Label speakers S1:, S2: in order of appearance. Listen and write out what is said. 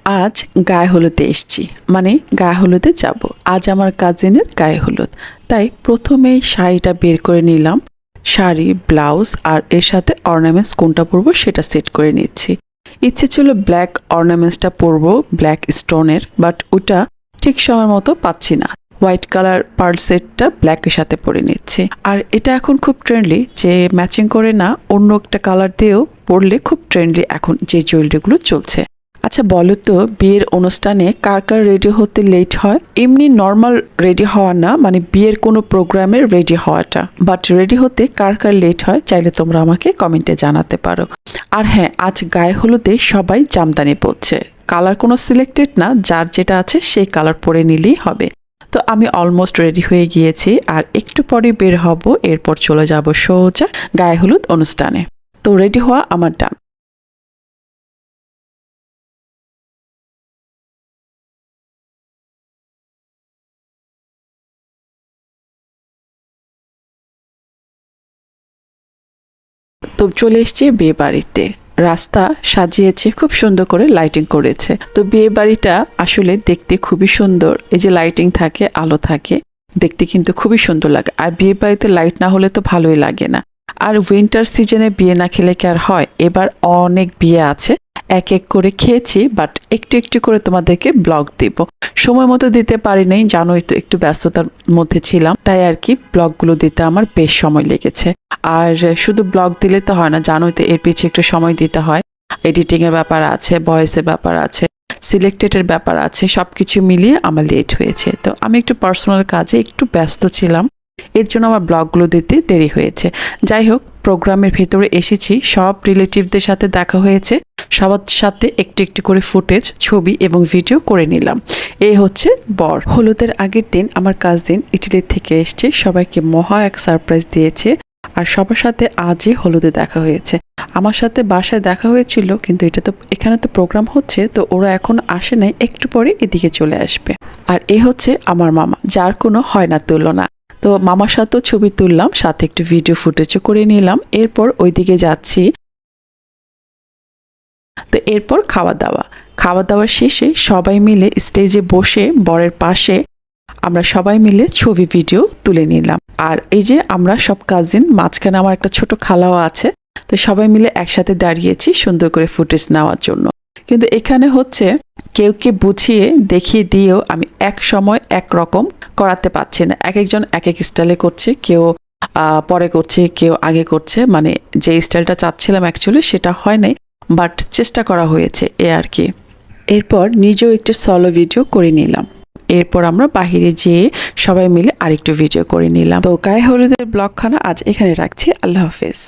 S1: আজ গায়ে হলুদে এসেছি, মানে গায়ে হলুদে যাব। আজ আমার কাজিনের গায়ে হলুদ, তাই প্রথমেই শাড়িটা বের করে নিলাম। শাড়ি, ব্লাউজ আর এর সাথে অর্নামেন্টস কোনটা পরবো সেটা সেট করে নিচ্ছি। ইচ্ছে ছিল ব্ল্যাক অর্নামেন্টসটা পরবো, ব্ল্যাক স্টোনের, বাট ওটা ঠিক সময় মতো পাচ্ছি না। হোয়াইট কালার পার্ল সেটটা ব্ল্যাকের সাথে পরে নিচ্ছি। আর এটা এখন খুব ট্রেন্ডলি, যে ম্যাচিং করে না অন্য একটা কালার দিয়েও পরলে খুব ট্রেন্ডলি এখন যে জুয়েলারিগুলো চলছে। আচ্ছা বলো তো, বিয়ের অনুষ্ঠানে কার কার রেডি হতে লেট হয়? এমনি নর্মাল রেডি হওয়া না, মানে বিয়ের কোনো প্রোগ্রামে রেডি হওয়াটা, বাট রেডি হতে কার কার লেট হয় চাইলে তোমরা আমাকে কমেন্টে জানাতে পারো। আর হ্যাঁ, আজ গায়ে হলুদে সবাই জামদানি পরছে, কালার কোনো সিলেক্টেড না, যার যেটা আছে সেই কালার পরে নিলেই হবে। তো আমি অলমোস্ট রেডি হয়ে গিয়েছি, আর একটু পরে বের হব, এরপর চলে যাব সোজা গায়ে হলুদ অনুষ্ঠানে। তো রেডি হওয়া আমার ডান। তো চলে এসেছি বিয়ে বাড়িতে। রাস্তা সাজিয়েছে খুব সুন্দর করে, লাইটিং করেছে। তো বিয়ে বাড়িটা আসলে দেখতে খুবই সুন্দর, এই যে লাইটিং থাকে, আলো থাকে, দেখতে কিন্তু খুবই সুন্দর লাগে। আর বিয়ে বাড়িতে লাইট না হলে তো ভালোই লাগে না। আর উইন্টার সিজনে বিয়ে না খেলে কি আর হয়? এবার অনেক বিয়ে আছে, এক এক করে খেয়েছি, বাট একটু একটু করে তোমাদেরকে ব্লগ দিব। সময় মতো দিতে পারি নাই, জানোই তো একটু ব্যস্ততার মধ্যে ছিলাম, তাই আর কি ব্লগগুলো দিতে আমার বেশ সময় লেগেছে। আর শুধু ব্লগ দিলে তো হয় না, জানোই তো এর পিছিয়ে একটু সময় দিতে হয়। এডিটিংয়ের ব্যাপার আছে, ভয়েসের ব্যাপার আছে, সিলেক্টেডের ব্যাপার আছে, সব কিছু মিলিয়ে আমার লেট হয়েছে। তো আমি একটু পার্সোনাল কাজে একটু ব্যস্ত ছিলাম, এর জন্য আমার ব্লগগুলো দিতে দেরি হয়েছে। যাই হোক, প্রোগ্রামের ভেতরে এসেছি, সব রিলেটিভদের সাথে দেখা হয়েছে, সবার সাথে একটু একটু করে ফুটেজ, ছবি এবং ভিডিও করে নিলাম। এই হচ্ছে বর। হলুদের আগের দিন আমার কাজিন ইটালি থেকে এসছে, সবাইকে মহা এক সারপ্রাইজ দিয়েছে। আর সবার সাথে আজই হলুদে দেখা হয়েছে। আমার সাথে বাসায় দেখা হয়েছিল, কিন্তু এখানে তো প্রোগ্রাম হচ্ছে, তো ওরা এখন আসে নাই, একটু পরে এদিকে চলে আসবে। আর এ হচ্ছে আমার মামা, যার কোনো হয় না তুলনা। তো মামার সাথেও ছবি তুললাম, সাথে একটু ভিডিও ফুটেজও করে নিলাম। এরপর ওইদিকে যাচ্ছি। তো এরপর খাওয়া দাওয়া শেষে সবাই মিলে স্টেজে বসে বরের পাশে আমরা সবাই মিলে ছবি ভিডিও তুলে নিলাম। আর এই যে আমরা সব কাজিন, মাঝখানে আমার একটা ছোট খালাও আছে, তো সবাই মিলে একসাথে দাঁড়িয়েছি সুন্দর করে ফুটেজ নেওয়ার জন্য। কিন্তু এখানে হচ্ছে কেউকে বুঝিয়ে দেখিয়ে দিয়েও আমি এক সময় এক রকম করাতে পারছি না, এক একজন এক এক স্টাইলে করছে, কেউ পরে করছে, কেউ আগে করছে, মানে যে স্টাইলটা চাচ্ছিলাম অ্যাকচুয়ালি সেটা হয় নাই, বাট চেষ্টা করা হয়েছে এ আর কি। এরপর নিজেও একটু সলো ভিডিও করে নিলাম। এরপর আমরা বাহিরে যেয়ে সবাই মিলে আরেকটু ভিডিও করে নিলাম। তো গায়ে হলুদের ব্লগখানা আজ এখানে রাখছি। আল্লাহ হাফেজ।